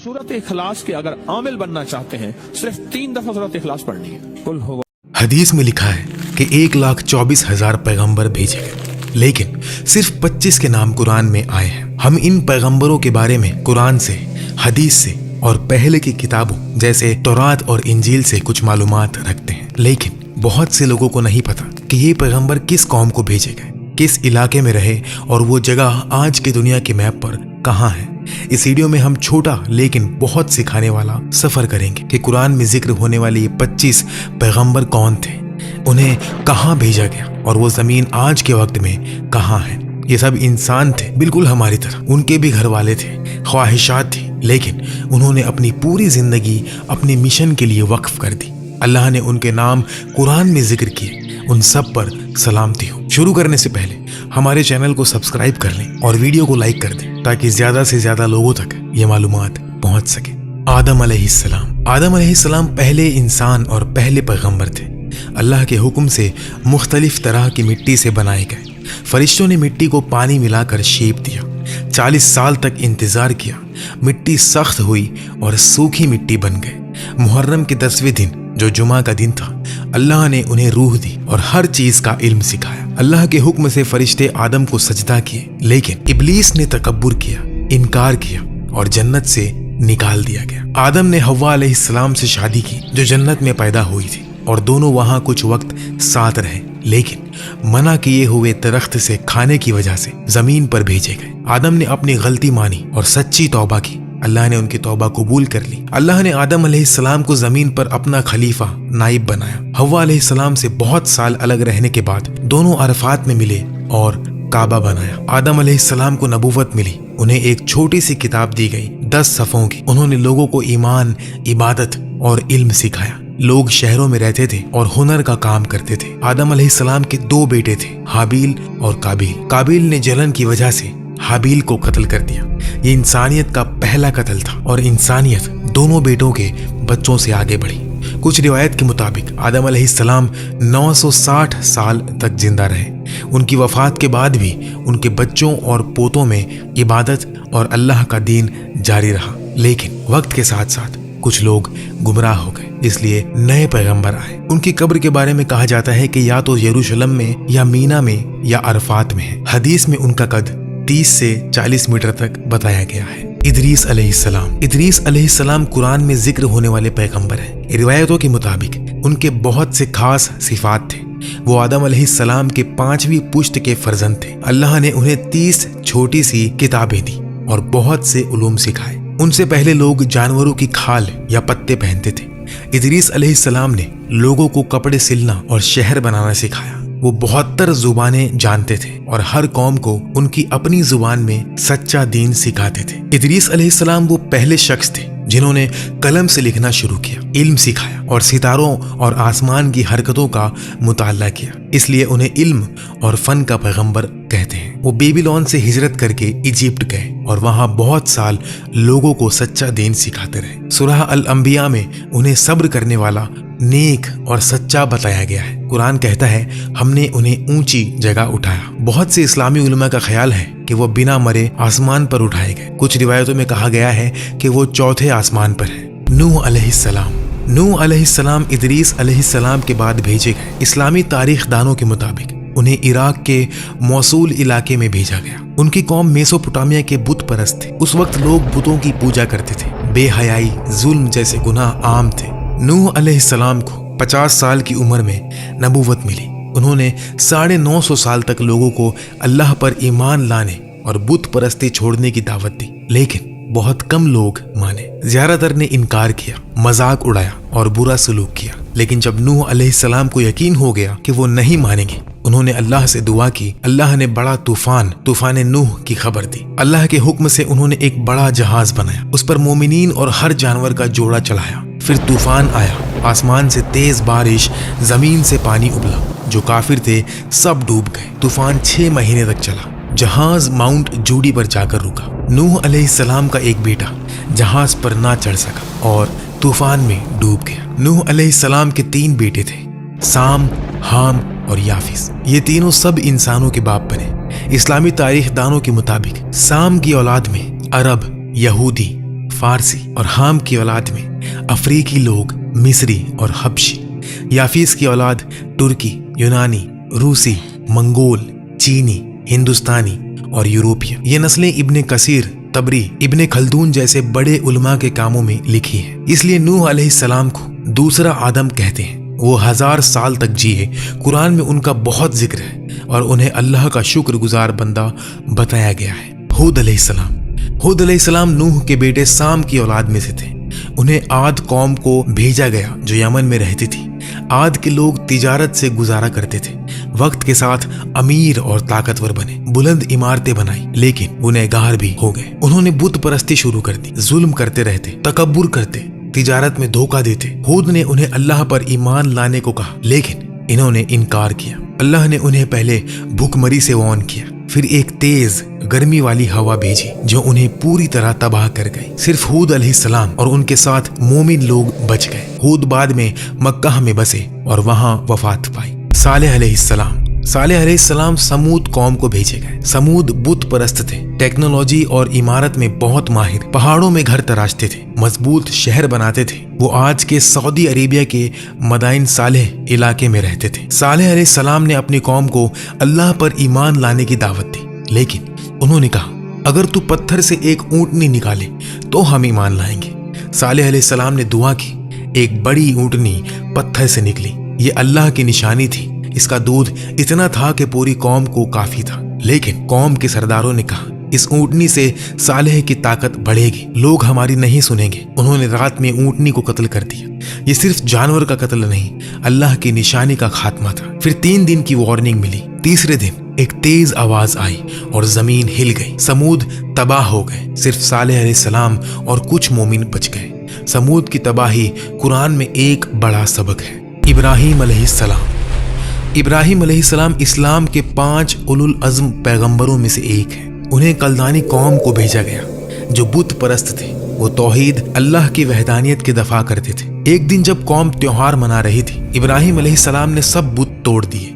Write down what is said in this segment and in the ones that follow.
सूरत इखलास के अगर आमिल बनना चाहते हैं सिर्फ 3 दफा सूरत इखलास पढ़नी है। कुल हो हदीस में लिखा है कि 1,24,000 पैगंबर भेजे गए, लेकिन सिर्फ 25 के नाम कुरान में आए हैं। हम इन पैगंबरों के बारे में कुरान से, हदीस से और पहले की किताबों जैसे तौरात और इंजील से कुछ मालूमात रखते हैं, लेकिन बहुत से लोगों को नहीं पता कि ये पैगंबर किस कौम को भेजे गए, किस इलाके में रहे और वो जगह आज की दुनिया के मैप पर कहाँ है। इस वीडियो में हम छोटा लेकिन बहुत सिखाने वाला सफर करेंगे कि कुरान में जिक्र होने वाले ये 25 पैगंबर कौन थे, उन्हें कहाँ भेजा गया और वो जमीन आज के वक्त में कहाँ है। ये सब इंसान थे बिल्कुल हमारी तरह, उनके भी घर वाले थे, ख्वाहिशात थी, लेकिन उन्होंने अपनी पूरी जिंदगी अपने मिशन के लिए वक्फ कर दी। अल्लाह ने उनके नाम कुरान में जिक्र किए, उन सब पर सलामती हो। शुरू करने से पहले हमारे चैनल को सब्सक्राइब कर लें और वीडियो को लाइक कर दें ताकि ज्यादा से ज्यादा लोगों तक ये मालूमात पहुंच सके। आदम अलैहिस्सलाम पहले इंसान और पहले पैगंबर थे। अल्लाह के हुक्म से मुख्तलिफ तरह की मिट्टी से बनाए गए। फरिश्तों ने मिट्टी को पानी मिलाकर शेप दिया। 40 साल तक इंतजार किया, मिट्टी सख्त हुई और सूखी मिट्टी बन गए। मुहर्रम के 10वें दिन जो जुमा का दिन था, अल्लाह ने उन्हें रूह दी और हर चीज का इल्म सिखाया। अल्लाह के हुक्म से फरिश्ते आदम को सजदा किए, लेकिन इब्लीस ने तकब्बुर किया, इनकार किया और जन्नत से निकाल दिया गया। आदम ने हव्वा अलैहिस्सलाम से शादी की जो जन्नत में पैदा हुई थी और दोनों वहां कुछ वक्त साथ रहे, लेकिन मना किए हुए दरख्त से खाने की वजह से जमीन पर भेजे गए। आदम ने अपनी गलती मानी और सच्ची तौबा की। अल्लाह ने उनकी तौबा कबूल कर ली। अल्लाह ने आदम अलैहिस्सलाम को जमीन पर अपना खलीफा, नाइब बनाया। हव्वा अलैहिस्सलाम से बहुत साल अलग रहने के बाद दोनों अरफात में मिले और काबा बनाया। आदम अलैहिस्सलाम को नबूवत मिली। उन्हें एक छोटी सी किताब दी गई 10 सफ़ों की। उन्होंने लोगों को ईमान, इबादत और इल्म सिखाया। लोग शहरों में रहते थे और हुनर का काम करते थे। आदम अलैहिस्सलाम के 2 बेटे थे, हाबील और काबिल। काबिल ने जलन की वजह से हाबील को कत्ल कर दिया। ये इंसानियत का पहला कत्ल था और इंसानियत दोनों बेटों के बच्चों से आगे बढ़ी। कुछ रिवायत के मुताबिक आदम अलैहिस्सलाम 960 साल तक जिंदा रहे। उनकी वफात के बाद भी उनके बच्चों और पोतों में इबादत और अल्लाह का दीन जारी रहा, लेकिन वक्त के साथ साथ कुछ लोग गुमराह हो गए, इसलिए नए पैगंबर आए। उनकी कब्र के बारे में कहा जाता है कि या तो यरूशलेम में या मीना में या अरफात में है। हदीस में उनका कद 30 से 40 मीटर तक बताया गया है। इदरीस अलैहिस्सलाम कुरान में जिक्र होने वाले पैगंबर हैं। रिवायतों के मुताबिक उनके बहुत से खास सिफात थे। वो आदम अलैहिस्सलाम के 5वीं पुश्त के फर्जंद थे। अल्लाह ने उन्हें 30 छोटी सी किताबें दी और बहुत से उलूम सिखाए। उनसे पहले लोग जानवरों की खाल या पत्ते पहनते थे। इदरीस अलैहिस्सलाम ने लोगों को कपड़े सिलना और शहर बनाना सिखाया। वो 72 जुबानें जानते थे और हर कौम को उनकी अपनी जुबान में सच्चा दीन सिखाते थे। इदरीस अलैहिस्सलाम वो पहले शख्स थे जिन्होंने कलम से लिखना शुरू किया, इल्म सिखाया और सितारों और आसमान की हरकतों का मुताला किया, इसलिए उन्हें इल्म और फन का पैगंबर कहते हैं। वो बेबीलोन से हिजरत करके इजिप्ट गए और वहां बहुत साल लोगों को सच्चा दीन सिखाते रहे। सूरह अल-अंबिया में उन्हें सब्र करने वाला, नेक और सच्चा बताया गया है। कुरान कहता है हमने उन्हें ऊंची जगह उठाया। बहुत से इस्लामी उलमा का ख्याल है कि वो बिना मरे आसमान पर उठाए गए। कुछ रिवायतों में कहा गया है कि वो 4थे आसमान पर है। नूह अलैहिस्सलाम इदरीस अलैहिस्सलाम के बाद भेजे गए। इस्लामी तारीख दानों के मुताबिक उन्हें इराक के मौसूल इलाके में भेजा गया। उनकी कौम मेसोपोटामिया के बुत परस्त थे। उस वक्त लोग बुतों की पूजा करते थे। बेहयाई, जुल्म जैसे गुनाह आम थे। नूह अलैहिस्सलाम को 50 साल की उम्र में नबूवत मिली। उन्होंने 950 साल तक लोगों को अल्लाह पर ईमान लाने और बुत परस्ती छोड़ने की दावत दी, लेकिन बहुत कम लोग माने। ज्यादातर ने इनकार किया, मजाक उड़ाया और बुरा सलूक किया। लेकिन जब नूह अलैहिस्सलाम को यकीन हो गया कि वो नहीं मानेंगे, उन्होंने अल्लाह से दुआ की। अल्लाह ने बड़ा तूफान नूह की खबर दी। अल्लाह के हुक्म से उन्होंने एक बड़ा जहाज बनाया, उस पर मोमिनीन और हर जानवर का जोड़ा चढ़ाया। फिर तूफान आया, आसमान से तेज बारिश, जमीन से पानी उबला। जो काफिर थे सब डूब गए। तूफान 6 महीने तक चला। जहाज माउंट जूडी पर जाकर रुका। नूह अलैहिस्सलाम का एक बेटा जहाज पर ना चढ़ सका और तूफान में डूब गया। नूह अलैहिस्सलाम के 3 बेटे थे, साम, हाम और याफिस। ये तीनों सब इंसानों के बाप बने। इस्लामी तारीख दानों के मुताबिक साम की औलाद में अरब, यहूदी, फारसी और हाम की औलाद में अफ्रीकी लोग, मिस्री और हबशी। याफीस की औलाद तुर्की, यूनानी, रूसी, मंगोल, चीनी, हिंदुस्तानी और यूरोपीय। ये नस्लें इब्ने कसीर, तबरी, इब्ने खल्दून जैसे बड़े उलमा के कामों में लिखी है। इसलिए नूह अलैहिस्सलाम को दूसरा आदम कहते हैं। वो 1000 साल तक जिए। कुरान में उनका बहुत जिक्र है और उन्हें अल्लाह का शुक्रगुजार बंदा बताया गया है। हूद अलैहिस्सलाम नूह के बेटे साम की औलाद में से थे। उन्हें आद कौम को भेजा गया जो यमन में रहती थी। आद के लोग तिजारत से गुजारा करते थे। वक्त के साथ अमीर और ताकतवर बने, बुलंद इमारतें बनाई, लेकिन गुनहगार भी हो गए। उन्होंने बुत परस्ती शुरू कर दी, जुल्म करते रहते, तकब्बुर करते, तिजारत में धोखा देते। हूद ने उन्हें अल्लाह पर ईमान लाने को कहा, लेकिन इन्होंने इनकार किया। अल्लाह ने उन्हें पहले भूखमरी से वार्न किया, फिर एक तेज गर्मी वाली हवा भेजी जो उन्हें पूरी तरह तबाह कर गई। सिर्फ हूद अलैहिस्सलाम और उनके साथ मोमिन लोग बच गए। हूद बाद में मक्का में बसे और वहां वफात पाई। सालेह अलैहिस्सलाम समूद कौम को भेजे गए। समूद बुत परस्त थे, टेक्नोलॉजी और इमारत में बहुत माहिर, पहाड़ों में घर तराशते थे, मजबूत शहर बनाते थे। वो आज के सऊदी अरेबिया के मदाइन सालेह इलाके में रहते थे। सालेह अलैहिस्सलाम ने अपनी कौम को अल्लाह पर ईमान लाने की दावत दी, लेकिन उन्होंने कहा, अगर तू पत्थर से एक ऊंटनी निकाले तो हम ईमान लाएंगे। सालेह अलैहिस्सलाम ने दुआ की, एक बड़ी ऊंटनी पत्थर से निकली। ये अल्लाह की निशानी थी। इसका दूध इतना था कि पूरी कौम को काफी था। लेकिन कौम के सरदारों ने कहा, इस ऊंटनी से सालेह की ताकत बढ़ेगी, लोग हमारी नहीं सुनेंगे। उन्होंने रात में ऊंटनी को कत्ल कर दिया। ये सिर्फ जानवर का कत्ल नहीं, अल्लाह की निशानी का खात्मा था। फिर 3 दिन की वार्निंग मिली। तीसरे दिन एक तेज आवाज आई और जमीन हिल गई। समूद तबाह हो गए। सिर्फ सालेह अलैहिस्सलाम और कुछ मोमिन बच गए। समूद की तबाही कुरान में एक बड़ा सबक है। इब्राहिम अलैहिस्सलाम इस्लाम के 5 उलुल अज़्म पैगंबरों में से एक हैं। उन्हें कल्दानी कौम को भेजा गया जो बुत परस्त थे। वो तौहीद, अल्लाह की वहदानियत के दफा करते थे। एक दिन जब कौम त्योहार मना रही थी, इब्राहिम अलैहिस्सलाम ने सब बुत तोड़ दिए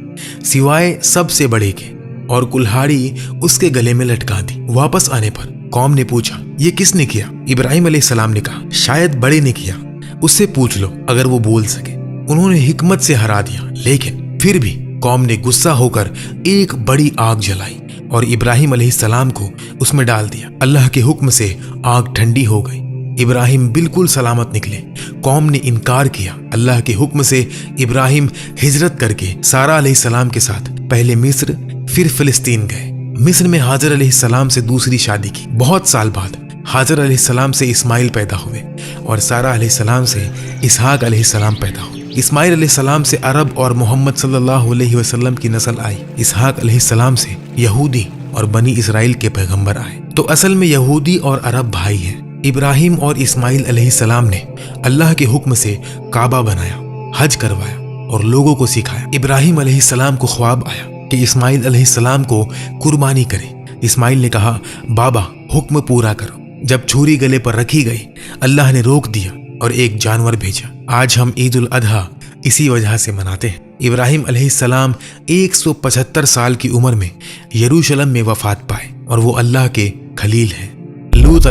सिवाय सबसे बड़े के, और कुल्हाड़ी उसके गले में लटका दी। वापस आने पर कौम ने पूछा, ये किसने किया? इब्राहिम अलैहिस्सलाम ने कहा, शायद बड़े ने किया, उससे पूछ लो अगर वो बोल सके। उन्होंने हिकमत से हरा दिया, लेकिन फिर भी कौम ने गुस्सा होकर एक बड़ी आग जलाई और इब्राहिम अलैहिस्सलाम को उसमें डाल दिया। अल्लाह के हुक्म से आग ठंडी हो गई। इब्राहिम बिल्कुल सलामत निकले। कौम ने इनकार किया। अल्लाह के हुक्म से इब्राहिम हिजरत करके सारा अलैहिस्सलाम के साथ पहले मिस्र फिर फिलिस्तीन गए। मिस्र में हाजर अलैहिस्सलाम से दूसरी शादी की। बहुत साल बाद हाजर अलैहिस्सलाम से इस्माइल पैदा हुए और सारा अलैहिस्सलाम से इसहाक अलैहिस्सलाम पैदा हुए। इस्माइल अलैहिस्सलाम से अरब और मोहम्मद सल्लल्लाहु अलैहि वसल्लम की नस्ल आई। इसहाक अलैहिस्सलाम से यहूदी और बनी इसराइल के पैगंबर आए। तो असल में यहूदी और अरब भाई हैं। इब्राहिम और इस्माइल अलैहिस्सलाम ने अल्लाह के हुक्म से काबा बनाया, हज करवाया और लोगों को सिखाया। इब्राहिम अलैहिस्सलाम को ख्वाब आया कि इस्माइल अलैहिस्सलाम को कुर्बानी करें। इस्माइल ने कहा, बाबा हुक्म पूरा करो। जब छुरी गले पर रखी गई, अल्लाह ने रोक दिया और एक जानवर भेजा। आज हम ईद उल अधा इसी वजह से मनाते हैं। इब्राहिम अलैहिस्सलाम 175 साल की उम्र में यरूशलेम में वफात पाए और वो अल्लाह के खलील हैं। लूत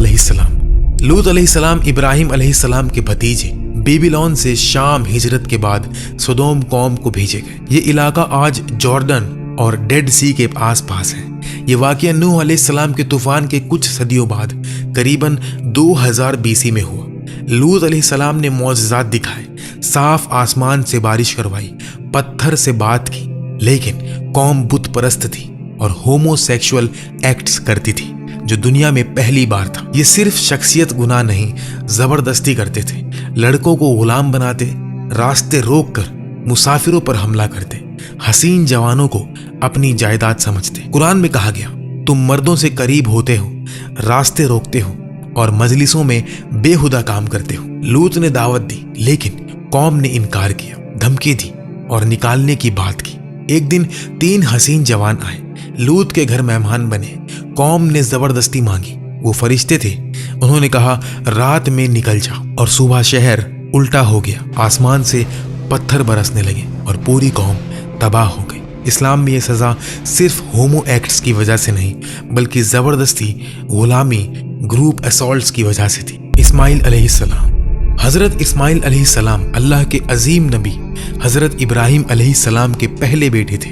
अलैहिस्सलाम इब्राहिम अलैहिस्सलाम के भतीजे बेबीलोन से शाम हिजरत के बाद सदोम कौम को भेजे गए। ये इलाका आज जॉर्डन और डेड सी के आसपास है। ये वाक़या नूह अलैहिस्सलाम के तूफान के कुछ सदियों बाद करीबन 2000 BC में हुआ। लूत अलैहिस्सलाम ने मौजज़ात दिखाए, साफ आसमान से बारिश करवाई, पत्थर से बात की, लेकिन कौम बुत परस्त थी और होमोसेक्सुअल एक्ट्स करती थी, जो दुनिया में पहली बार था। ये सिर्फ शख्सियत गुनाह नहीं, जबरदस्ती करते थे। लड़कों को गुलाम बनाते, रास्ते रोक कर मुसाफिरों पर हमला करते, हसीन जवानों को अपनी जायदाद समझते। कुरान में कहा गया, तुम मर्दों से करीब होते हो, रास्ते रोकते हो और मजलिसों में बेहुदा काम करते हो। लूत ने दावत दी, लेकिन कौम ने इनकार किया, धमकी दी और निकालने की बात की। एक दिन 3 हसीन जवान आए, लूत के घर मेहमान बने। कौम ने जबरदस्ती मांगी। वो फरिश्ते थे। उन्होंने कहा, रात में निकल जाओ, और सुबह शहर उल्टा हो गया। आसमान से पत्थर बरसने लगे और पूरी कौम तबाह हो गई। इस्लाम में ये सज़ा सिर्फ होमो एक्ट्स की वजह से नहीं, बल्कि ज़बरदस्ती, गुलामी, ग्रुप असॉल्ट्स की वजह से थी। इस्माइल अलैहिस्सलाम। हजरत इस्माइल अलैहिस्सलाम अल्लाह के अजीम नबी हजरत इब्राहिम अलैहिस्सलाम के पहले बेटे थे।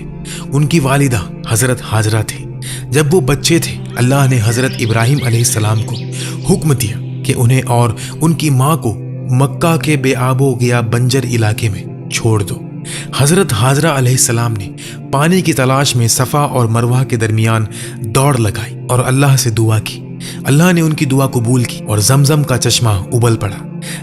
उनकी वालिदा हजरत हाजरा थी। जब वो बच्चे थे, अल्लाह ने हजरत इब्राहिम अलैहिस्सलाम को हुक्म दिया कि उन्हें और उनकी माँ को मक्का के बेआबो गया बंजर इलाके में छोड़ दो। हजरत हाजरा अलैहिस्सलाम ने पानी की तलाश में सफ़ा और मरवा के दरमियान दौड़ लगाई और अल्लाह से दुआ की। अल्लाह ने उनकी दुआ कबूल की और जमजम का चश्मा उबल पड़ा।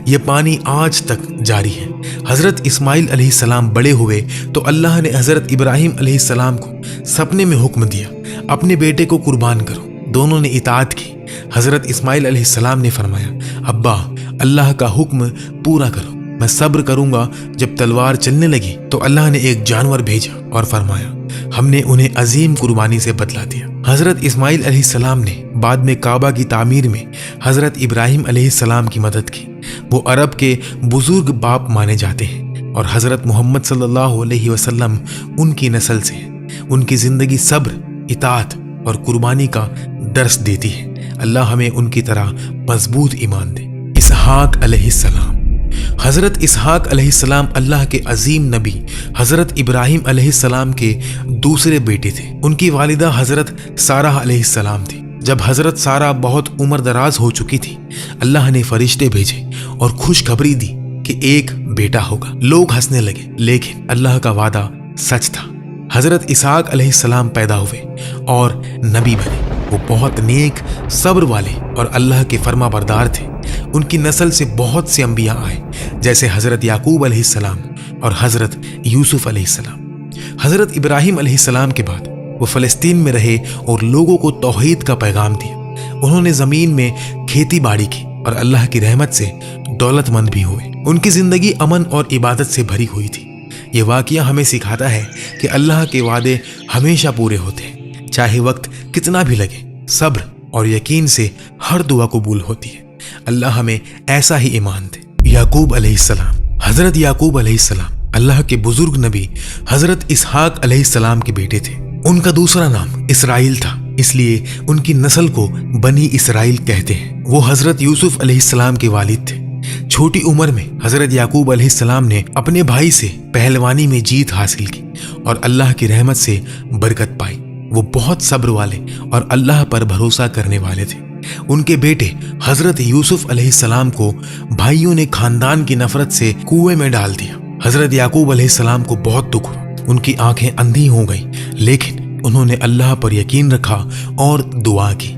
यह पानी आज तक जारी है। हजरत इस्माइल अलैहिस्सलाम बड़े हुए तो अल्लाह ने हजरत इब्राहिम अलैहिस्सलाम को सपने में हुक्म दिया, अपने बेटे को कुर्बान करो। दोनों ने इताअत की। हजरत इस्माइल अलैहिस्सलाम ने फरमाया, अब्बा, अल्लाह का हुक्म पूरा करो, मैं सब्र करूंगा। जब तलवार चलने लगी तो अल्लाह ने एक जानवर भेजा और फरमाया, हमने उन्हें अजीम कुर्बानी से बदला दिया। हजरत इस्माइल अलैहिस्सलाम ने बाद में काबा की तामीर में हजरत इब्राहिम अलैहिस्सलाम की मदद की। वो अरब के बुजुर्ग बाप माने जाते हैं और हजरत मोहम्मद सल्लल्लाहु अलैहि वसल्लम उनकी नस्ल से हैं। उनकी जिंदगी सब्र, इताअत और कुर्बानी का दर्स देती है। अल्लाह हमें उनकी तरह मजबूत ईमान दे। इसहाक अलैहिस्सलाम। हजरत इसहाक अलैहिस्सलाम अल्लाह के अजीम नबी हजरत इब्राहिम अलैहिस्सलाम के दूसरे बेटे थे। उनकी वालिदा हजरत सारा अलैहिस्सलाम थी। जब हजरत सारा बहुत उम्र दराज हो चुकी थी, अल्लाह ने फरिश्ते भेजे और खुशखबरी दी कि एक बेटा होगा। लोग हंसने लगे, लेकिन अल्लाह का वादा सच था। हजरत इसहाक अलैहिस्सलाम पैदा हुए और नबी बने। वो बहुत नेक, सब्र वाले और अल्लाह के फर्मा बरदार थे। उनकी नस्ल से बहुत से अंबिया आए, जैसे हजरत याकूब अलैहिस्सलाम और हजरत यूसुफ अलैहिस्सलाम। हजरत इब्राहिम अलैहिस्सलाम के बाद वो फ़लस्तीन में रहे और लोगों को तौहीद का पैगाम दिया। उन्होंने ज़मीन में खेती बाड़ी की और अल्लाह की रहमत से दौलतमंद भी हुए। उनकी ज़िंदगी अमन और इबादत से भरी हुई थी। ये वाक़या हमें सिखाता है कि अल्लाह के वादे हमेशा पूरे होते हैं, चाहे वक्त कितना भी लगे। सब्र और यकीन से हर दुआ कबूल होती है। अल्लाह हमें ऐसा ही ईमान दे। याकूब अलैहिस्सलाम। हजरत याकूब अलैहिस्सलाम अल्लाह के बुजुर्ग नबी हजरत इसहाक अलैहिस्सलाम के बेटे थे। उनका दूसरा नाम इसराइल था, इसलिए उनकी नस्ल को बनी इसराइल कहते हैं। वो हजरत यूसुफ अलैहिस्सलाम के वालिद थे। छोटी उम्र में हजरत याकूब अलैहिस्सलाम ने अपने भाई से पहलवानी में जीत हासिल की और अल्लाह की रहमत से बरकत पाई। वो बहुत सब्र वाले और अल्लाह पर भरोसा करने वाले थे। उनके बेटे हजरत यूसुफ अलैहिस्सलाम को भाइयों ने खानदान की नफरत से कुएं में डाल दिया। हजरत याकूब अलैहिस्सलाम को बहुत दुख हुआ। उनकी आंखें अंधी हो गई, लेकिन उन्होंने अल्लाह पर यकीन रखा और दुआ की।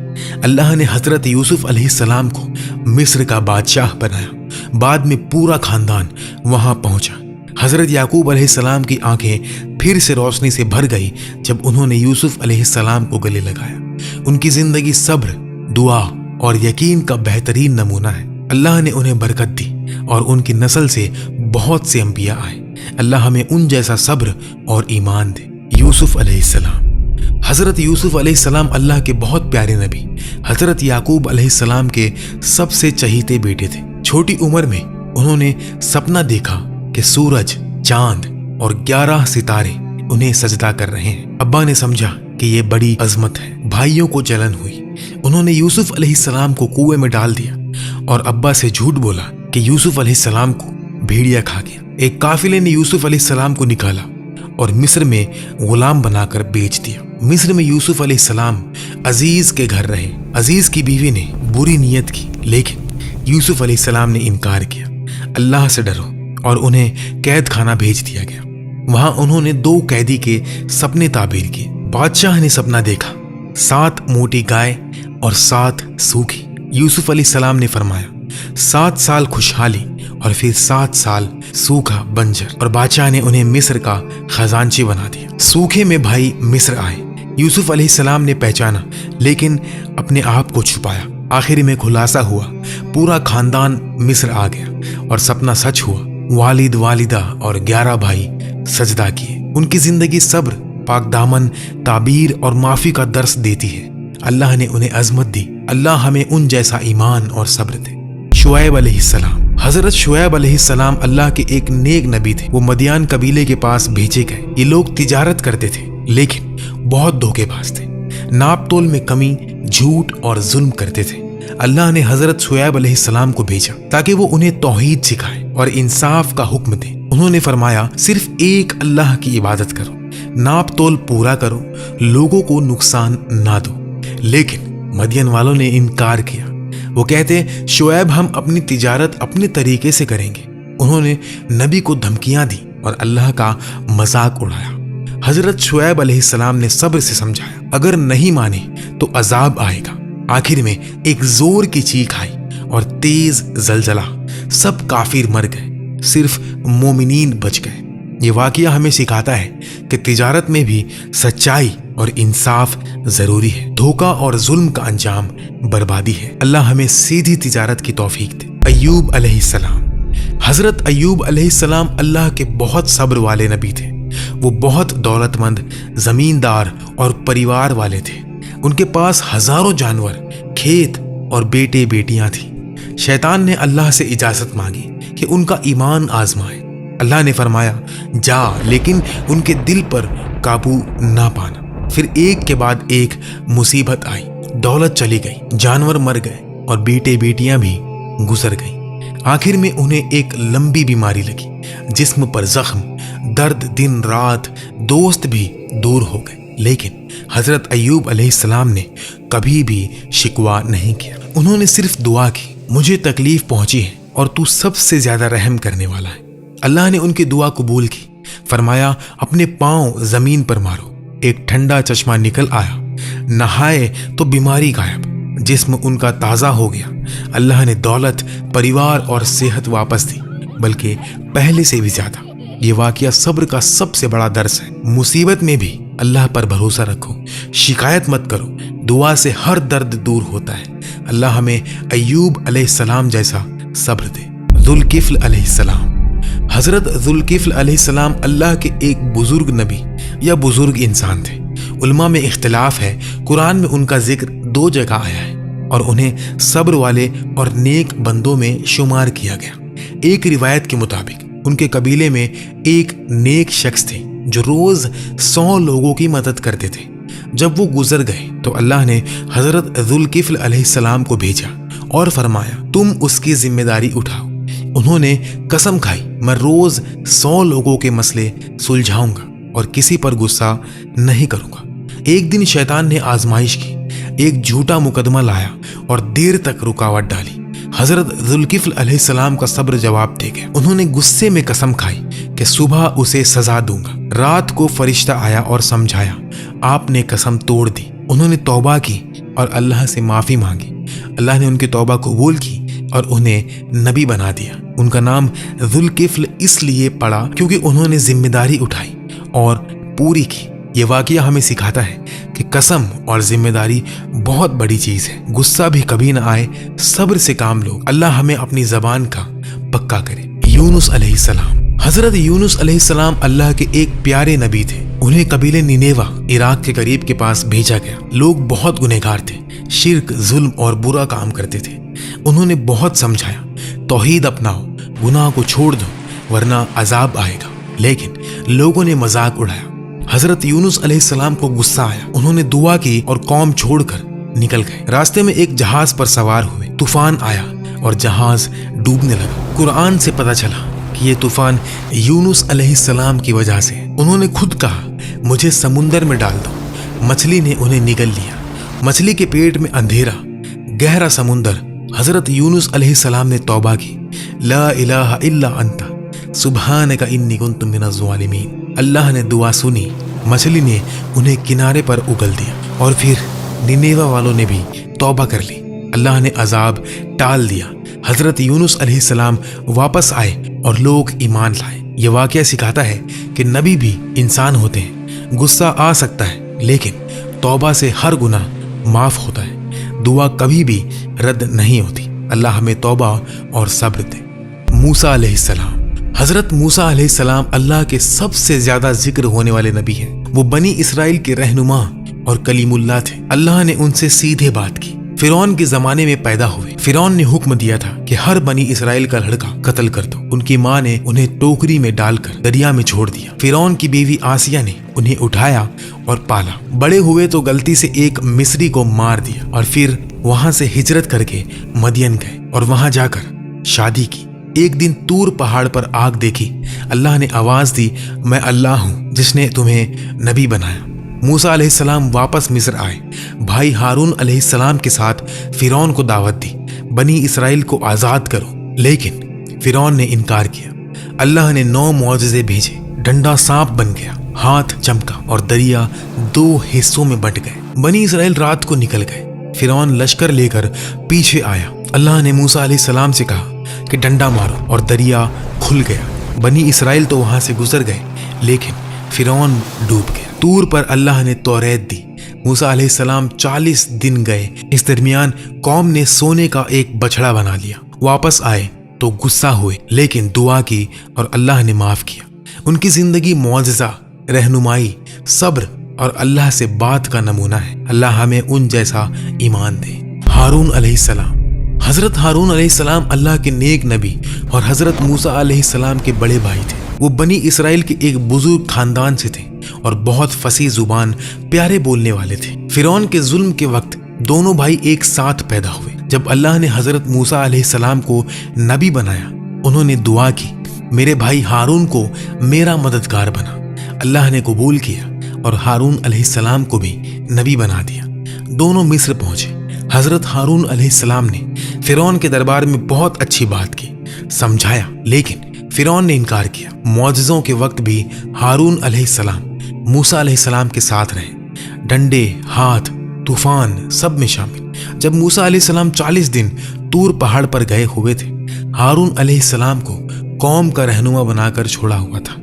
अल्लाह ने हजरत यूसुफ अलैहिस्सलाम को मिस्र का बादशाह बनाया। बाद में पूरा खानदान वहां पहुंचा। हजरत याकूब अलैहिस्सलाम की आंखें फिर से रोशनी से भर गई जब उन्होंने यूसुफ अलैहिस्सलाम को गले लगाया। उनकी जिंदगी सब्र, दुआ और यकीन का बेहतरीन नमूना है। अल्लाह ने उन्हें बरकत दी और उनकी नस्ल से बहुत से अंबिया आए। अल्लाह हमें उन जैसा सब्र और ईमान दे। यूसुफ अलैहिस्सलाम। हजरत यूसुफ अलैहिस्सलाम अल्लाह के बहुत प्यारे नबी हजरत याकूब अलैहिस्सलाम के सबसे चहीते बेटे थे। छोटी उम्र में उन्होंने सपना देखा कि सूरज, चांद और 11 सितारे उन्हें सजदा कर रहे हैं। अब्बा ने समझा कि ये बड़ी अजमत है। भाइयों को जलन हुई। उन्होंने यूसुफ अलैहिस्सलाम को कुएं में डाल दिया और अब्बा से झूठ बोला कि यूसुफ अलैहिस्सलाम को भेड़िया खा गया। एक काफिले ने यूसुफ अलैहिस्सलाम को निकाला और मिस्र में गुलाम बनाकर बेच दिया। मिस्र में यूसुफ अलैहिस्सलाम अजीज के घर रहे। अजीज की बीवी ने बुरी नीयत की, लेकिन यूसुफ अलैहिस्सलाम ने इनकार किया। अल्लाह से डरो, और उन्हें कैद खाना भेज दिया गया। वहां उन्होंने 2 कैदी के सपने ताबीर किए। बादशाह ने सपना देखा, 7 मोटी गाय और 7 सूखी। यूसुफ अलैहिस्सलाम ने फरमाया, 7 साल खुशहाली और फिर 7 साल सूखा बंजर। और बादशाह ने उन्हें मिस्र का खजांची बना दिया। सूखे में भाई मिस्र आए। यूसुफ अलैहिस्सलाम ने पहचाना, लेकिन अपने आप को छुपाया। आखिर में खुलासा हुआ, पूरा खानदान मिस्र आ गया और सपना सच हुआ। वालिद, वालिदा और 11 भाई सजदा किए। उनकी जिंदगी सब्र, पाकदामन, ताबीर और माफी का दर्स देती है। अल्लाह ने उन्हें अजमत दी। अल्लाह हमें उन जैसा ईमान और सब्र दे। शुएब अलैहिस्सलाम। हजरत शुएब अलैहिस्सलाम अल्लाह के एक नेक नबी थे। वो मदियान कबीले के पास भेजे गए। ये लोग तिजारत करते थे, लेकिन बहुत धोखेबाज थे। नाप तोल में कमी, झूठ और जुल्म करते थे। अल्लाह ने हजरत शुएब अलैहिस्सलाम को भेजा ताकि वो उन्हें तौहीद सिखाए और इंसाफ का हुक्म दे। उन्होंने फरमाया, सिर्फ एक अल्लाह की इबादत करो, नाप तोल पूरा करो, लोगों को नुकसान ना दो। लेकिन मदियन वालों ने इनकार किया। वो कहते, शुएब हम अपनी तिजारत अपने तरीके से करेंगे। उन्होंने नबी को धमकियां दी और अल्लाह का मजाक उड़ाया। हजरत शुएब अलैहिस्सलाम ने सब्र से समझाया, अगर नहीं माने तो अजाब आएगा। आखिर में एक जोर की चीख आई और तेज जलजला, सब काफिर मर गए, सिर्फ मोमिनीन बच गए। ये वाकया हमें सिखाता है कि तिजारत में भी सच्चाई और इंसाफ जरूरी है। धोखा और जुल्म का अंजाम बर्बादी है। अल्लाह हमें सीधी तिजारत की तौफीक दे। अय्यूब अलैहिस्सलाम। हजरत अय्यूब अलैहिस्सलाम अल्लाह के बहुत सब्र वाले नबी थे। वो बहुत दौलतमंद, जमींदार और परिवार वाले थे। उनके पास हजारों जानवर, खेत और बेटे बेटियां थी। शैतान ने अल्लाह से इजाजत मांगी कि उनका ईमान आजमाए। अल्लाह ने फरमाया, जा, लेकिन उनके दिल पर काबू ना पाना। फिर एक के बाद एक मुसीबत आई। दौलत चली गई, जानवर मर गए और बेटे बेटियां भी गुजर गई। आखिर में उन्हें एक लंबी बीमारी लगी, जिस्म पर जख्म, दर्द दिन रात, दोस्त भी दूर हो गए। लेकिन हजरत अय्यूब अलैहिस्सलाम ने कभी भी शिकवा नहीं किया। उन्होंने सिर्फ दुआ की, मुझे तकलीफ पहुंची है और तू सबसे ज्यादा रहम करने वाला है। अल्लाह ने उनकी दुआ कबूल की। फरमाया, अपने पांव जमीन पर मारो। एक ठंडा चश्मा निकल आया। नहाए तो बीमारी गायब, जिस्म उनका ताज़ा हो गया। अल्लाह ने दौलत, परिवार और सेहत वापस दी, बल्कि पहले से भी ज्यादा। ये वाकया सब्र का सबसे बड़ा दर्स है। मुसीबत में भी अल्लाह पर भरोसा रखो, शिकायत मत करो, दुआ से हर दर्द दूर होता है। अल्लाह हमें अय्यूब अलैहिस्सलाम जैसा सब्र दे। जुल्किफ्ल अलैहिस्सलाम। हजरत जुल्किफ्ल अलैहिस्सलाम अल्लाह के एक बुजुर्ग नबी या बुजुर्ग इंसान थे। उलमा में इख्तिलाफ है। कुरान में उनका जिक्र 2 जगह आया है और उन्हें सब्र वाले और नेक बंदों में शुमार किया गया। एक रिवायत के मुताबिक उनके कबीले में एक नेक शख्स थे जो रोज 100 लोगों की मदद करते थे। जब वो गुजर गए तो अल्लाह ने हजरत जुल्किफ्ल अलैहिस्सलाम को भेजा और फरमाया, तुम उसकी जिम्मेदारी उठाओ। उन्होंने कसम खाई, मैं रोज 100 लोगों के मसले सुलझाऊंगा और किसी पर गुस्सा नहीं करूंगा। एक दिन शैतान ने आजमाइश की, एक झूठा मुकदमा लाया और देर तक रुकावट डाली। हजरत जुल्किफ्ल अलैहिस्सलाम का सब्र जवाब दे गया। उन्होंने गुस्से में कसम खाई कि सुबह उसे सजा दूंगा। रात को फरिश्ता आया और समझाया, आपने कसम तोड़ दी। उन्होंने तौबा की और अल्लाह से माफी मांगी। अल्लाह ने उनकी तौबा कबूल की और उन्हें नबी बना दिया। उनका नाम जुल्किफ्ल इसलिए पड़ा क्योंकि उन्होंने जिम्मेदारी उठाई और पूरी की। ये वाकया हमें सिखाता है कि कसम और जिम्मेदारी बहुत बड़ी चीज है। गुस्सा भी कभी ना आए, सब्र से काम लो। अल्लाह हमें अपनी जबान का पक्का करे। यूनुस अलैहिस्सलाम। हजरत यूनुस अलैहिस्सलाम अल्लाह के एक प्यारे नबी थे। उन्हें कबीले निनेवा, इराक के करीब के पास भेजा गया। लोग बहुत गुनहगार थे, शिर्क, जुल्म और बुरा काम करते थे। उन्होंने बहुत समझाया, तौहीद अपनाओ, गुनाह को छोड़ दो वरना अजाब आएगा। लेकिन लोगों ने मजाक उड़ाया। हजरत यूनुस अलैहिस्सलाम को गुस्सा आया। उन्होंने दुआ की और कौम छोड़कर निकल गए। रास्ते में एक जहाज पर सवार हुए। तूफान आया और जहाज डूबने लगा। कुरान से पता चला कि ये तूफान यूनुस अलैहिस्सलाम की वजह से। उन्होंने खुद कहा, मुझे समुंदर में डाल दो। मछली ने उन्हें निगल लिया। मछली के पेट में अंधेरा, गहरा समुंदर। हजरत यूनुस अलैहिस्सलाम ने तौबा की, ला इलाहा इल्ला अंता सुब्हानका इन्नी कुन्तु मिनज़ ज़ालिमीन। अल्लाह ने दुआ सुनी। मछली ने उन्हें किनारे पर उगल दिया और फिर निनेवा वालों ने भी तौबा कर ली। अल्लाह ने अजाब टाल दिया। हजरत यूनुस अलैहिस्सलाम वापस आए और लोग ईमान लाए। ये वाकया सिखाता है कि नबी भी इंसान होते हैं। गुस्सा आ सकता है, लेकिन तौबा से हर गुनाह माफ होता है। दुआ कभी भी रद्द नहीं होती। अल्लाह हमें तौबा और सब्र दे। मूसा अलैहिस्सलाम। हजरत मूसा अलैहिस्सलाम अल्लाह के सबसे ज्यादा जिक्र होने वाले नबी हैं। वो बनी इसराइल के रहनुमा और कलीमुल्लाह थे। अल्लाह ने उनसे सीधे बात की। फिरौन के जमाने में पैदा हुए। फिरौन ने हुक्म दिया था कि हर बनी इसराइल का लड़का कत्ल कर दो। उनकी माँ ने उन्हें टोकरी में डालकर दरिया में छोड़ दिया। फिरौन की बीवी आसिया ने उन्हें उठाया और पाला। बड़े हुए तो गलती से एक मिस्री को मार दिया और फिर वहां से हिजरत करके मदियन गए और वहां जाकर शादी की। एक दिन तूर पहाड़ पर आग देखी। अल्लाह ने आवाज दी, मैं अल्लाह हूं जिसने तुम्हें नबी बनाया। मूसा अलैहिस्सलाम वापस मिस्र आए। भाई हारून अलैहिस्सलाम के साथ फिरौन को दावत दी, बनी इसराइल को आजाद करो, लेकिन फिरौन ने इनकार किया। अल्लाह ने 9 मौजज़े भेजे। डंडा सांप बन गया, हाथ चमका और दरिया 2 हिस्सों में बंट गए। बनी इसराइल रात को निकल गए। फिरौन लश्कर लेकर पीछे आया। अल्लाह ने मूसा अलैहिस्सलाम से कहा कि डंडा मारो और दरिया खुल गया। बनी इसराइल तो वहां से गुजर गए, लेकिन फिरौन डूब गया। तूर पर अल्लाह ने तौरेत दी। मूसा अलैहिस्सलाम 40 दिन गए। इस दरमियान कौम ने सोने का एक बछड़ा बना लिया। वापस आए तो गुस्सा हुए, लेकिन दुआ की और अल्लाह ने माफ किया। उनकी जिंदगी मौजज़ा, रहनुमाई, सब्र और अल्लाह से बात का नमूना है। अल्लाह हमें उन जैसा ईमान दे। हारून अलैहिस्सलाम। हजरत हारून अलैहिस्सलाम अल्लाह के नेक नबी और हजरत मूसा अलैहिस्सलाम के बड़े भाई थे। वो बनी इसराइल के एक बुजुर्ग खानदान से थे और बहुत फसी जुबान, प्यारे बोलने वाले थे। फिरौन के जुल्म के वक्त दोनों भाई एक साथ पैदा हुए। जब अल्लाह ने हजरत मूसा अलैहिस्सलाम को नबी बनाया, उन्होंने दुआ की, मेरे भाई हारून को मेरा मददगार बना। अल्लाह ने कबूल किया और हारून अलैहिस्सलाम को भी नबी बना दिया। दोनों मिस्र पहुंचे। हजरत हारून अलैहिस्सलाम ने फिरौन के दरबार में बहुत अच्छी बात की, समझाया, लेकिन फिरौन ने इनकार किया। मौजज़ों के वक्त भी हारून अलैहिस्सलाम मूसा अलैहिस्सलाम के साथ रहे। डंडे, हाथ, तूफान सब में शामिल। जब मूसा अलैहिस्सलाम 40 दिन तूर पहाड़ पर गए हुए थे, हारून अलैहिस्सलाम को कौम का रहनुमा बनाकर छोड़ा हुआ था।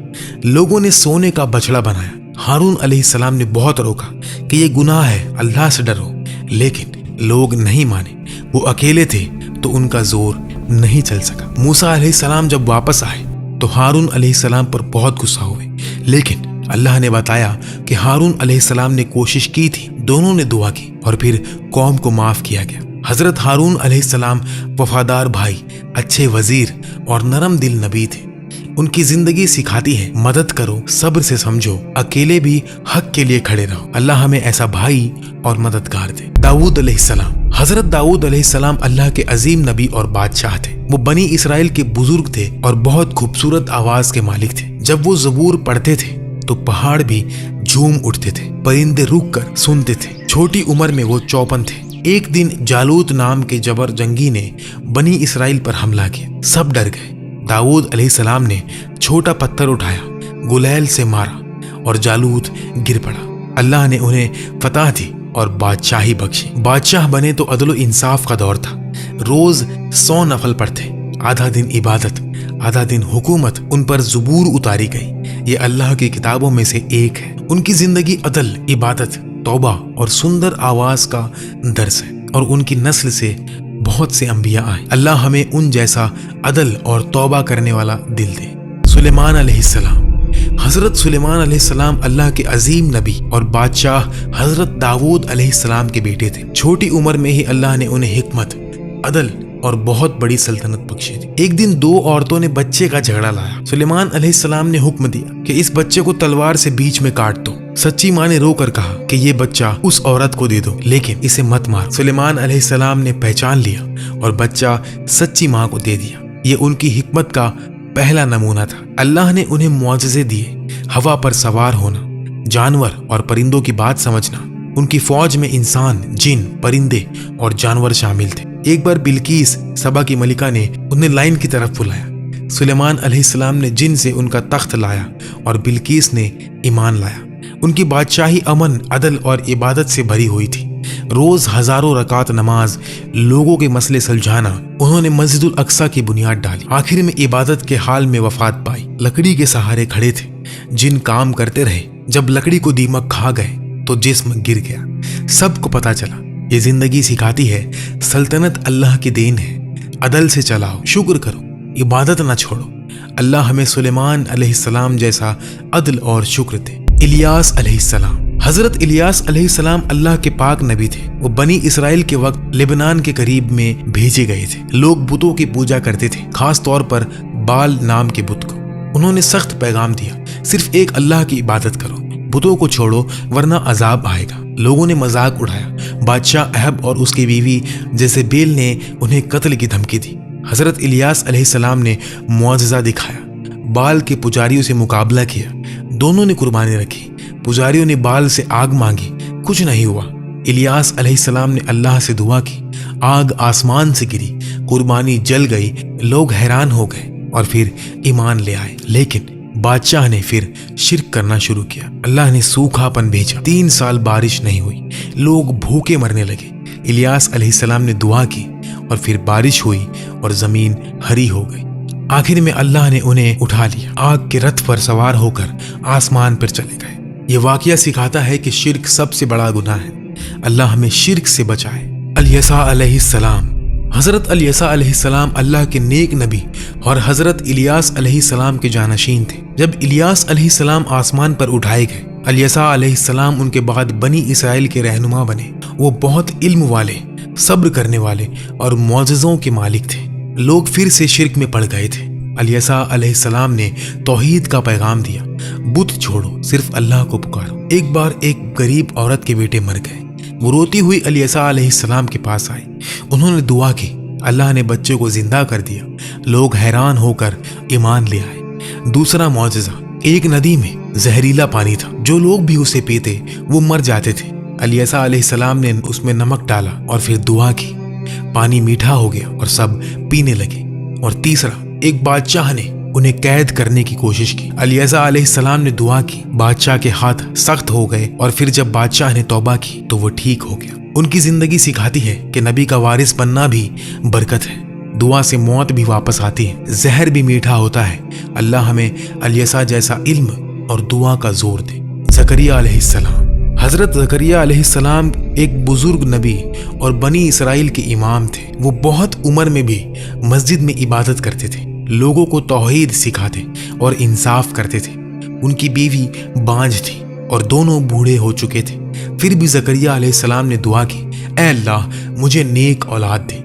लोगों ने सोने का बछड़ा बनाया। हारून अलैहिस्सलाम ने बहुत रोका कि ये गुनाह है, अल्लाह से डरो, लेकिन लोग नहीं माने। वो अकेले थे तो उनका जोर नहीं चल सका। मूसा अलैहिस्सलाम जब वापस आए तो हारून अलैहिस्सलाम पर बहुत गुस्सा हुए, लेकिन अल्लाह ने बताया कि हारून अलैहिस्सलाम ने कोशिश की थी। दोनों ने दुआ की और फिर कौम को माफ किया गया। हजरत हारून अलैहिस्सलाम वफादार भाई, अच्छे वजीर और नरम दिल नबी थे। उनकी जिंदगी सिखाती है, मदद करो, सब्र से समझो, अकेले भी हक के लिए खड़े रहो। अल्लाह हमें ऐसा भाई और मददगार दे। दाऊद अलैहिस्सलाम। हजरत दाऊद अलैहिस्सलाम अल्लाह के अजीम नबी और बादशाह थे। वो बनी इसराइल के बुजुर्ग थे और बहुत खूबसूरत आवाज के मालिक थे। जब वो ज़बूर पढ़ते थे तो पहाड़ भी झूम उठते थे, परिंदे रुक कर सुनते थे। छोटी उम्र में वो 54 थे। एक दिन जालूत नाम के जबर जंगी ने बनी इसराइल पर हमला किया। सब डर गए। दाऊद अलैहिस्सलाम ने छोटा पत्थर उठाया, गुलैल से मारा और जालूत गिर पड़ा। अल्लाह ने उन्हें फतह दी और बादशाही बख्शी। बादशाह बने तो अदल इंसाफ का दौर था। रोज 100 नफल पढ़ते, आधा दिन इबादत, आधा दिन हुकूमत। उन पर ज़बूर उतारी गई। ये अल्लाह की किताबों में से एक है। उनकी जिंदगी अदल, इबादत, तौबा और सुंदर आवाज का दर्स है और उनकी नस्ल से बहुत से अंबिया आए। अल्लाह हमें उन जैसा अदल और तौबा करने वाला दिल दे। सुलेमान अलैहिस्सलाम। हजरत सुलेमान अलैहिस्सलाम अल्लाह के अजीम नबी और बादशाह हजरत दाऊद अलैहिस्सलाम के बेटे थे। छोटी उम्र में ही अल्लाह ने उन्हें हिकमत, अदल और बहुत बड़ी सल्तनत बख्शी थी। एक दिन 2 औरतों ने बच्चे का झगड़ा लाया। सुलेमान अलैहिस्सलाम ने हुक्म दिया कि इस बच्चे को तलवार से बीच में काट दो। सच्ची माँ ने रोकर कहा कि ये बच्चा उस औरत को दे दो, लेकिन इसे मत मार। सुलेमान अलैहिस्सलाम ने पहचान लिया और बच्चा सच्ची माँ को दे दिया। ये उनकी हिकमत का पहला नमूना था। अल्लाह ने उन्हें मुआजिज़े दिए, हवा पर सवार होना, जानवर और परिंदों की बात समझना। उनकी फौज में इंसान, जिन, परिंदे और जानवर शामिल थे। एक बार बिल्कीस, सबा की मलिका ने उन्हें लाइन की तरफ बुलाया। सुलेमान अलैहिस्सलाम ने जिन से उनका तख्त लाया और बिल्कीस ने ईमान लाया। उनकी बादशाही अमन, अदल और इबादत से भरी हुई थी। रोज हजारों रकात नमाज, लोगों के मसले सुलझाना। उन्होंने मस्जिदुल अक्सा की बुनियाद डाली। आखिर में इबादत के हाल में वफात पाई। लकड़ी के सहारे खड़े थे। जिन काम करते रहे। जब लकड़ी को दीमक खा गए तो जिस्म गिर गया। सबको पता चला। ये जिंदगी सिखाती है, सल्तनत अल्लाह की देन है। अदल से चलाओ, शुक्र करो, इबादत ना छोड़ो। अल्लाह हमें सुलेमान अलैहिस्सलाम जैसा अदल और शुक्र दे। इलियास अलैहिस्सलाम। हजरत इलियास अलैहिस्सलाम अल्लाह के पाक नबी थे। वो बनी इसराइल के वक्त लेबनान के करीब में भेजे गए थे। लोग बुतों की पूजा करते थे, खास तौर पर बाल नाम के बुत को। उन्होंने सख्त पैगाम दिया, सिर्फ एक अल्लाह की इबादत करो, बुतों को छोड़ो वरना अजाब आएगा। लोगों ने मजाक उड़ाया। बादशाह अहब और उसकी बीवी जेज़ेबेल ने उन्हें कत्ल की धमकी दी। हजरत इलियास अलैहिस्सलाम ने मुआजिजा दिखाया, बाल के पुजारियों से मुकाबला किया। दोनों ने कुर्बानी रखी। पुजारियों ने बाल से आग मांगी, कुछ नहीं हुआ। इलियास अलैहिस्सलाम ने अल्लाह से दुआ की, आग आसमान से गिरी, कुर्बानी जल गई। लोग हैरान हो गए और फिर ईमान ले आए। लेकिन बादशाह ने फिर शिर्क करना शुरू किया। अल्लाह ने सूखापन भेजा, 3 साल बारिश नहीं हुई। लोग भूखे मरने लगे। इलियास अलैहिस्सलाम ने दुआ की और फिर बारिश हुई और जमीन हरी हो गई। आखिर में अल्लाह ने उन्हें उठा लिया, आग के रथ पर सवार होकर आसमान पर चले गए। ये वाकया सिखाता है कि शिर्क सबसे बड़ा गुनाह है। अल्लाह हमें शिर्क से बचाए। अल-यसा अलैहिस्सलाम। हजरत अल-यसा अलैहिस्सलाम अल्लाह के नेक नबी और हजरत इलियास अलैहिस्सलाम के जानशीन थे। जब इलियास अलैहिस्सलाम आसमान पर उठाए गए, अल-यसा अलैहिस्सलाम उनके बाद बनी इसराइल के रहनुमा बने। वो बहुत इल्म वाले, सब्र करने वाले और मौजज़ों के मालिक थे। लोग फिर से शिर्क में पड़ गए थे। अल-यसा अलैहिस्सलाम ने तौहीद का पैगाम दिया, बुत छोड़ो, सिर्फ अल्लाह को पुकारो। एक बार एक गरीब औरत के बेटे मर गए। वो रोती हुई अल-यसा अलैहिस्सलाम के पास आई। उन्होंने दुआ की, अल्लाह ने बच्चे को जिंदा कर दिया। लोग हैरान होकर ईमान ले आए। दूसरा मौजज़ा, एक नदी में जहरीला पानी था। जो लोग भी उसे पीते वो मर जाते थे। अल-यसा अलैहिस्सलाम ने उसमें नमक डाला और फिर दुआ की, पानी मीठा हो गया और सब पीने लगे। और तीसरा, एक बादशाह ने उन्हें कैद करने की कोशिश की। अल-यसा अलैहिस्सलाम ने दुआ की, बादशाह के हाथ सख्त हो गए और फिर जब बादशाह ने तौबा की तो वो ठीक हो गया। उनकी जिंदगी सिखाती है कि नबी का वारिस बनना भी बरकत है। दुआ से मौत भी वापस आती है, जहर भी मीठा होता है। अल्लाह हमें अल-यसा जैसा इल्म और दुआ का जोर दे। ज़करिया अलैहिस्सलाम। हजरत ज़करिया अलैहिस्सलाम एक बुजुर्ग नबी और बनी इसराइल के इमाम थे। वो बहुत उम्र में भी मस्जिद में इबादत करते थे, लोगों को तौहीद सिखाते और इंसाफ करते थे। उनकी बीवी बांझ थी और दोनों बूढ़े हो चुके थे। फिर भी ज़करिया अलैहिस्सलाम ने दुआ की, ऐ अल्लाह मुझे नेक औलाद दे,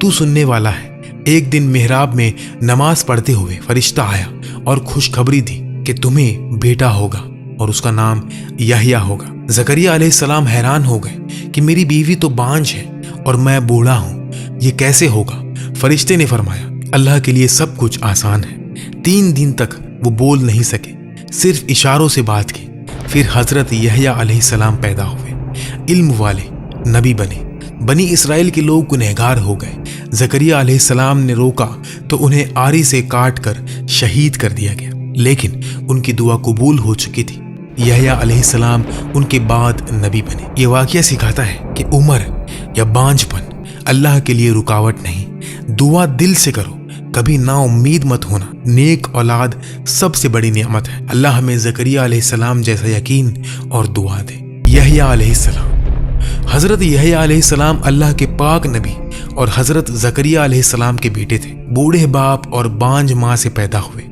तू सुनने वाला है। एक दिन मेहराब में नमाज पढ़ते हुए फरिश्ता आया और खुशखबरी दी कि तुम्हें बेटा होगा और उसका नाम यहया होगा। ज़करिया अलैहिस्सलाम हैरान हो गए कि मेरी बीवी तो बांझ है और मैं बूढ़ा हूँ, ये कैसे होगा। फरिश्ते ने फरमाया, अल्लाह के लिए सब कुछ आसान है। 3 दिन तक वो बोल नहीं सके, सिर्फ इशारों से बात की। फिर हजरत यहया अलैहिस्सलाम पैदा हुए, इल्म वाले नबी बने। बनी इसराइल के लोग गुनहगार हो गए। ज़करिया अलैहिस्सलाम ने रोका तो उन्हें आरी से काट कर शहीद कर दिया गया, लेकिन उनकी दुआ कबूल हो चुकी थी। यहया अलैहिस्सलाम उनके बाद नबी बने। ये वाकया सिखाता है कि उम्र या बांझपन अल्लाह के लिए रुकावट नहीं। दुआ दिल से करो, कभी ना उम्मीद मत होना। नेक औलाद सबसे बड़ी नेमत है। अल्लाह हमें ज़करिया अलैहिस्सलाम जैसा यकीन और दुआ दे। यहया अलैहिस्सलाम। हजरत यहया अलैहिस्सलाम अल्लाह के पाक नबी और हजरत ज़करिया अलैहिस्सलाम के बेटे थे। बूढ़े बाप और बांझ माँ से पैदा हुए।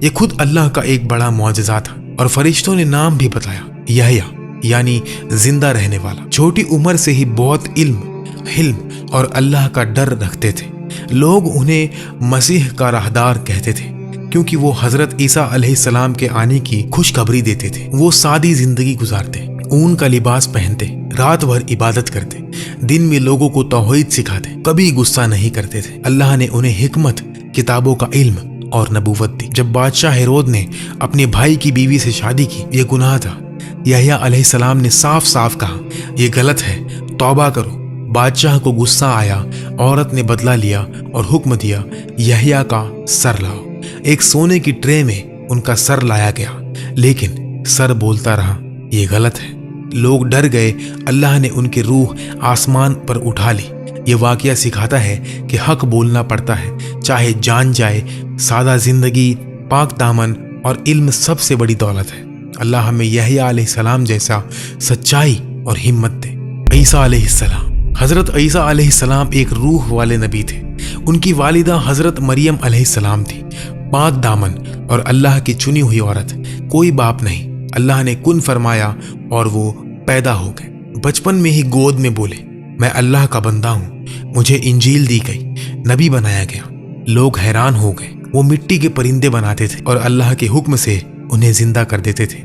ये खुद अल्लाह का एक बड़ा मौजज़ा था। और फरिश्तों ने नाम भी बताया, यहया यानी जिंदा रहने वाला। छोटी उम्र से ही बहुत इल्म, हिल्म और अल्लाह का डर रखते थे। लोग उन्हें मसीह का राहदार कहते थे क्योंकि वो हजरत ईसा अलैहिस्सलाम के आने की खुशखबरी देते थे। वो सादी जिंदगी गुजारते, ऊन का लिबास पहनते, रात भर इबादत करते, दिन में लोगों को तौहीद सिखाते, कभी गुस्सा नहीं करते थे। अल्लाह ने उन्हें हिकमत, किताबों का इल्म और नबूवत दी। जब बादशाह हेरोद ने अपने भाई की बीवी से शादी की, ये गुनाह था। यहया अलैहिस्सलाम ने साफ साफ कहा, ये गलत है, तौबा करो। बादशाह को गुस्सा आया। औरत ने बदला लिया और हुक्म दिया, यहया का सर लाओ। एक सोने की ट्रे में उनका सर लाया गया, लेकिन सर बोलता रहा, ये गलत है। लोग डर गए। अल्लाह ने उनकी रूह आसमान पर उठा ली। ये वाकया सिखाता है कि हक बोलना पड़ता है, चाहे जान जाए। सादा जिंदगी, पाक दामन और इल्म सबसे बड़ी दौलत है। अल्लाह हमें यहया अलैहिस्सलाम जैसा सच्चाई और हिम्मत दे। ईसा अलैहिस्सलाम। हजरत ईसा अलैहिस्सलाम एक रूह वाले नबी थे। उनकी वालिदा हजरत मरियम अलैहिस्सलाम थी, पाक दामन और अल्लाह की चुनी हुई औरत। कोई बाप नहीं, اللہ نے کن فرمایا اور وہ پیدا ہو گئے۔ بچپن میں ہی گود میں بولے میں اللہ کا بندہ ہوں، مجھے انجیل دی گئی، نبی بنایا گیا۔ لوگ حیران ہو گئے۔ وہ مٹی کے پرندے بناتے تھے اور اللہ کے حکم سے انہیں زندہ کر دیتے تھے۔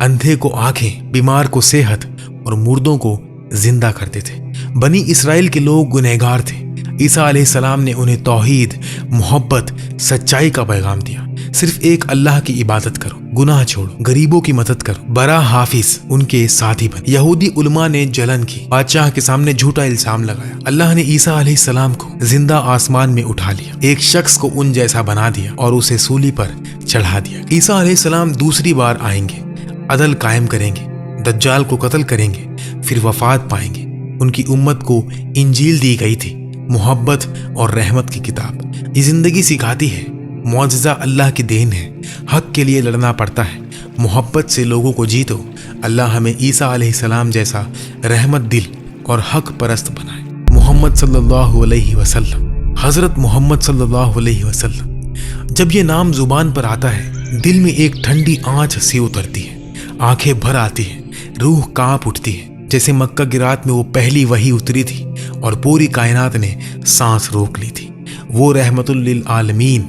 اندھے کو آنکھیں، بیمار کو صحت اور مردوں کو زندہ کرتے تھے۔ بنی اسرائیل کے لوگ گنہگار تھے۔ عیسیٰ علیہ السلام نے انہیں توحید، محبت، سچائی کا پیغام دیا۔ صرف ایک اللہ کی عبادت کرو، گناہ چھوڑو، غریبوں کی مدد کرو، برا حافظ ان کے ساتھی بن۔ یہودی علماء نے جلن کی، بادشاہ کے سامنے جھوٹا الزام لگایا۔ اللہ نے عیسیٰ علیہ السلام کو زندہ آسمان میں اٹھا لیا، ایک شخص کو ان جیسا بنا دیا اور اسے سولی پر چڑھا دیا۔ عیسیٰ علیہ السلام دوسری بار آئیں گے، عدل قائم کریں گے، دجال کو قتل کریں گے، پھر وفات پائیں گے۔ ان کی امت کو انجیل دی گئی تھی، محبت اور رحمت کی کتاب۔ یہ زندگی سکھاتی ہے معجزہ اللہ کی دین ہے، حق کے لیے لڑنا پڑتا ہے، محبت سے لوگوں کو جیتو۔ اللہ ہمیں عیسیٰ علیہ السلام جیسا رحمت دل اور حق پرست بنائے۔ محمد صلی اللہ علیہ وسلم، حضرت محمد صلی اللہ علیہ وسلم۔ جب یہ نام زبان پر آتا ہے دل میں ایک ٹھنڈی آنچ سی اترتی ہے، آنکھیں بھر آتی ہیں، روح کانپ اٹھتی ہے، جیسے مکہ کی رات میں وہ پہلی وحی اتری تھی اور پوری کائنات نے سانس روک لی تھی۔ وہ رحمت للعالمین،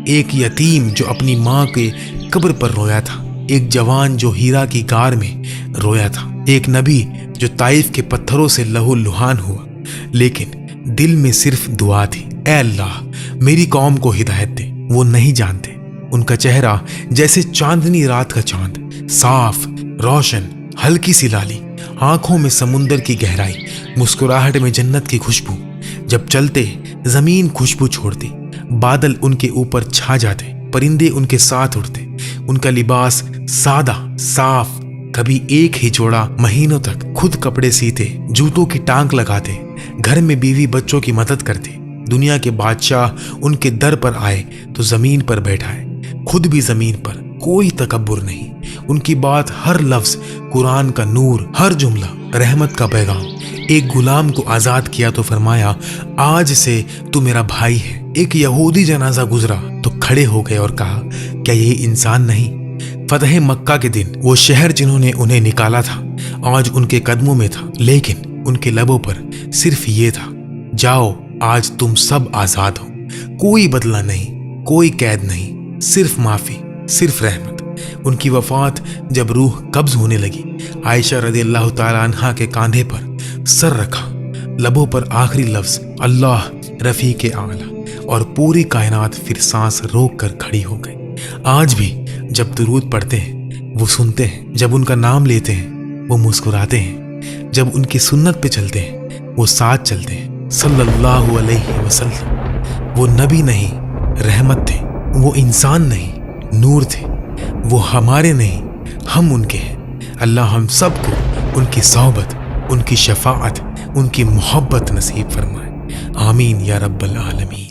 ایک یتیم جو اپنی ماں کے قبر پر رویا تھا، ایک جوان جو ہیرا کی غار میں رویا تھا، ایک نبی جو طائف کے پتھروں سے لہو لہان ہوا، لیکن دل میں صرف دعا تھی، اے اللہ میری قوم کو ہدایت دے۔ وہ نہیں جانتے، ان کا چہرہ جیسے چاندنی رات کا چاند، صاف، روشن، ہلکی سی لالی، آنکھوں میں سمندر کی گہرائی، مسکراہٹ میں جنت کی خوشبو۔ جب چلتے زمین خوشبو چھوڑتی، بادل ان کے اوپر چھا جاتے، پرندے ان کے ساتھ اڑتے۔ ان کا لباس سادہ، صاف، کبھی ایک ہی جوڑا مہینوں تک، خود کپڑے سیتے، جوتوں کی ٹانک لگاتے، گھر میں بیوی بچوں کی مدد کرتے۔ دنیا کے بادشاہ ان کے در پر آئے تو زمین پر بیٹھائے، خود بھی زمین پر، کوئی تکبر نہیں۔ ان کی بات، ہر لفظ قرآن کا نور، ہر جملہ رحمت کا پیغام۔ ایک غلام کو آزاد کیا تو فرمایا آج سے تو میرا بھائی ہے۔ ایک یہودی جنازہ گزرا تو کھڑے ہو گئے اور کہا کیا یہ انسان نہیں؟ فتح مکہ کے دن وہ شہر جنہوں نے انہیں نکالا تھا آج ان کے قدموں میں تھا، لیکن ان کے لبوں پر صرف یہ تھا، جاؤ آج تم سب آزاد ہو۔ کوئی بدلہ نہیں، کوئی قید نہیں، صرف معافی، صرف رحمت۔ ان کی وفات جب روح قبض ہونے لگی، عائشہ رضی اللہ تعالیٰ عنہا کے کاندھے پر سر رکھا، لبوں پر آخری لفظ اللہ رفیق اعلیٰ، اور پوری کائنات پھر سانس روک کر کھڑی ہو گئی۔ آج بھی جب درود پڑھتے ہیں وہ سنتے ہیں، جب ان کا نام لیتے ہیں وہ مسکراتے ہیں، جب ان کی سنت پہ چلتے ہیں وہ ساتھ چلتے ہیں۔ صلی اللہ علیہ وسلم وہ نبی نہیں رحمت تھے، وہ انسان نہیں نور تھے، وہ ہمارے نہیں ہم ان کے ہیں۔ اللہ ہم سب کو ان کی صحبت، ان کی شفاعت، ان کی محبت نصیب فرمائے، آمین یا رب العالمین۔